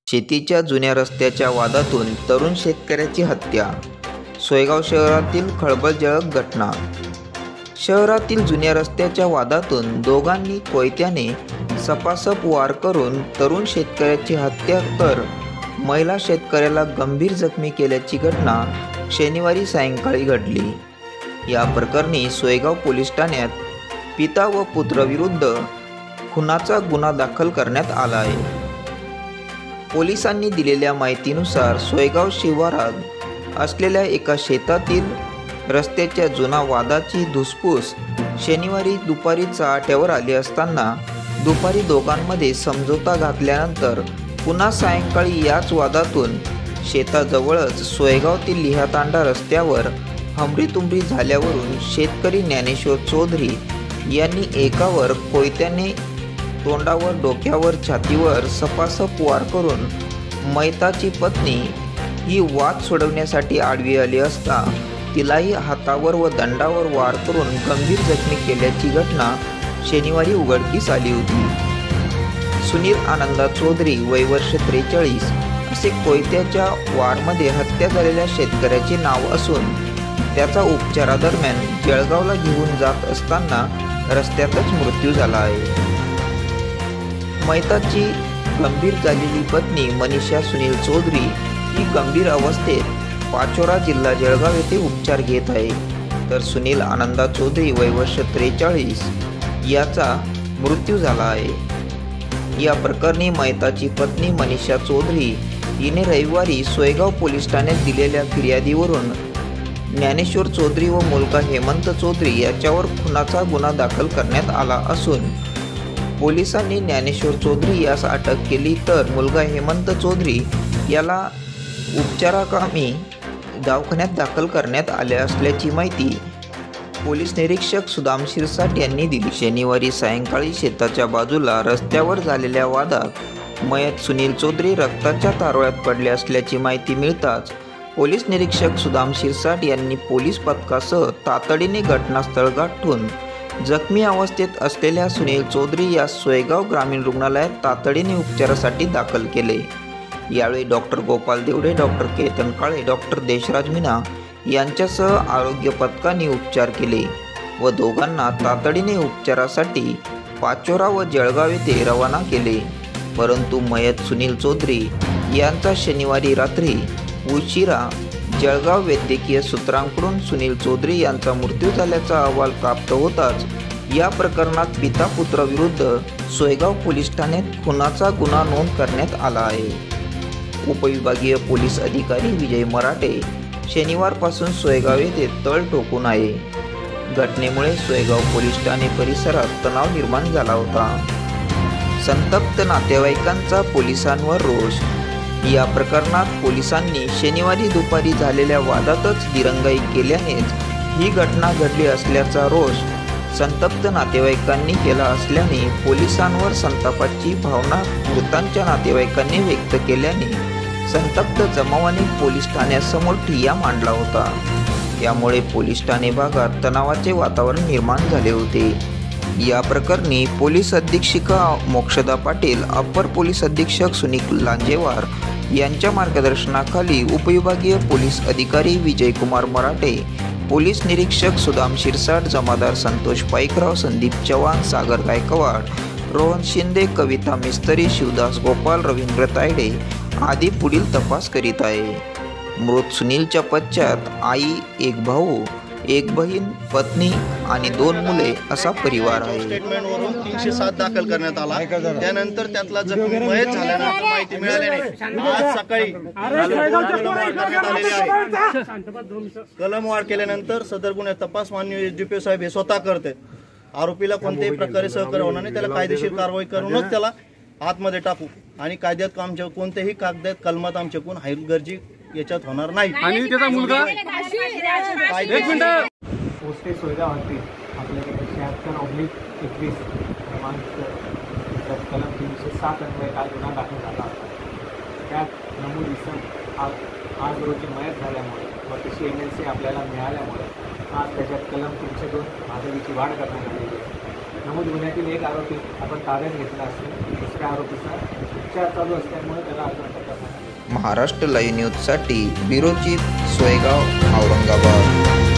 शेतीच्या जुन्या रस्त्याच्या वादातून तरुण शेतकऱ्याची हत्या. सोयगाव शहरातील खळबळजनक घटना. शहरातील जुन्या रस्त्याच्या वादातून दोघांनी कोयत्याने सपासप वार करून तरुण शेतकऱ्याची हत्या तर महिला शेतकऱ्याला गंभीर जखमी केल्याची घटना शनिवारी सायंकाळी घडली. या प्रकरणी सोयगाव पोलीस ठाण्यात पिता व पुत्राविरुद्ध खुनाचा गुन्हा दाखल करण्यात आला आहे. पोलिसांनी दिलेल्या माहितीनुसार सोयगाव शिवारात असलेल्या एका शेतातील रस्त्याच्या जुना वादाची धुसफूस शनिवारी दुपारी चाहत्यावर आली असताना दुपारी दोघांमध्ये समझोता घातल्यानंतर पुन्हा सायंकाळी याच वादातून शेताजवळच सोयगावतील लिहातांडा रस्त्यावर हमरीतुमरी झाल्यावरून शेतकरी ज्ञानेश्वर चौधरी यांनी एकावर कोयत्याने तोंडावर, डोक्यावर, छातीवर सपासप वार करून मैताची पत्नी ही वाद सोडवण्यासाठी आडवी आली असता तिलाही हातावर व दंडावर वार करून गंभीर जखमी केल्याची घटना शनिवारी उघडकीस आली होती. सुनील आनंदा चौधरी वय वर्ष 43 असे कोयत्याच्या वारमध्ये हत्या झालेल्या शेतकऱ्याचे नाव असून त्याचा उपचारादरम्यान जळगावला घेऊन जात असताना रस्त्यातच मृत्यू झाला आहे. मैताची गंभीर झालेली पत्नी मनीषा सुनील चौधरी ही गंभीर अवस्थेत पाचोरा जिल्हा जळगाव येथे उपचार घेत आहे, तर सुनील आनंदा चौधरी वय वर्ष 43 याचा मृत्यू झाला आहे. या प्रकरणी मैताची पत्नी मनीषा चौधरी हिने रविवारी सोयगाव पोलीस ठाण्यात दिलेल्या फिर्यादीवरून ज्ञानेश्वर चौधरी व मुलगा हेमंत चौधरी याच्यावर खुनाचा गुन्हा दाखल करण्यात आला असून पोलिसांनी ज्ञानेश्वर चौधरी यास अटक केली, तर मुलगा हेमंत चौधरी याला उपचाराकामी दवाखान्यात दाखल करण्यात आले असल्याची माहिती पोलीस निरीक्षक सुदाम शिरसाट यांनी दिली. शनिवारी सायंकाळी शेताच्या बाजूला रस्त्यावर झालेल्या वादात मयत सुनील चौधरी रक्ताच्या तारोळ्यात पडले असल्याची माहिती मिळताच पोलीस निरीक्षक सुदाम शिरसाट यांनी पोलीस पथकासह तातडीने घटनास्थळ गाठून जखमी अवस्थेत असलेल्या सुनील चौधरी यास सोयगाव ग्रामीण रुग्णालयात तातडीने उपचारासाठी दाखल केले. यावेळी डॉक्टर गोपाल देवडे, डॉक्टर केतन काळे, डॉक्टर देशराज मीना यांच्यासह आरोग्य पथकाने उपचार केले व दोघांना तातडीने उपचारासाठी पाचोरा व जळगाव येथे रवाना केले. परंतु मयत सुनील चौधरी यांचा शनिवारी रात्री उशिरा जळगाव वैद्यकीय सूत्रांकडून सुनील चौधरी यांचा मृत्यू झाल्याचा अहवाल प्राप्त होताच या प्रकरणात पिता पुत्राविरुद्ध सोयगाव पोलीस ठाण्यात खुनाचा गुन्हा नोंद करण्यात आला आहे. उपविभागीय पोलीस अधिकारी विजय मराठे शनिवारपासून सोयगाव येथे तळ ठोकून आहे. घटनेमुळे सोयगाव पोलीस ठाणे परिसरात तणाव निर्माण झाला होता. संतप्त नातेवाईकांचा पोलिसांवर रोष. या प्रकरणात पोलिसांनी शनिवारी दुपारी झालेल्या वादातच दिरंगाई केल्यानेच ही घटना घडली असल्याचा रोष संतप्त नातेवाईकांनी केला असल्याने पोलिसांवर संतापाची भावना मृतांच्या नातेवाईकांनी व्यक्त केल्याने संतप्त जमावाने पोलीस ठाण्यासमोर ठिय्या मांडला होता. यामुळे पोलीस ठाणे भागात तणावाचे वातावरण निर्माण झाले होते. या प्रकरणी पोलीस अधीक्षिका मोक्षदा पाटील, अप्पर पोलीस अधीक्षक सुनील लांजेवार यांच्या मार्गदर्शनाखाली उपविभागीय पोलीस अधिकारी विजयकुमार मराठे, पोलीस निरीक्षक सुदाम शिरसाट, जमादार संतोष पाईकराव, संदीप चव्हाण, सागर गायकवाड, रोहन शिंदे, कविता मिस्त्री, शिवदास गोपाल, रवींद्र तायडे आदी पुढील तपास करीत आहे. मृत सुनीलच्या पश्चात आई, एक भाऊ, एक बहीण, पत्नी आणि 2 मुले असा परिवार आहे. स्टेटमेंटवरून 307 दाखल करण्यात आला. त्यानंतर त्यातला जखमी मयत झाल्यानंतर माहिती मिळाल्याने आज सकाळी कलमवार केल्यानंतर सदर गुन्ह्यात तपास माननीय एसडीपीओ साहेब हे स्वतः करते. आरोपीला कोणत्याही प्रकारे सहकार्य होणार नाही. त्याला कायदेशीर कारवाई करूनच त्याला आतमध्ये टाकू आणि कायद्यात आमच्या कोणत्याही कागदात कलमात आमच्याकडून हलगर्जी याच्यात होणार नाही. आणि त्याचा मुलगा पोस्टे सोयगाव हद्दीत आपल्याकडे 76/21 क्रमांक कलम 307 अन्वये काल गुन्हा दाखल झाला होता. त्यात नमूद इसम आज रोजी मयत झाल्यामुळे व तशी MLC आपल्याला मिळाल्यामुळे आज त्याच्यात कलम 302 भादवीची वाढ करण्यात आलेली आहे. नमूद गुन्ह्यातील एक आरोपी आपण ताब्यात घेतला असून दुसऱ्या आरोपीचा उपचार चालू असल्यामुळे त्याला अटक करण्यात आली. महाराष्ट्र लाईव्ह न्यूजसाठी ब्युरो चीफ सोयगाव, औरंगाबाद.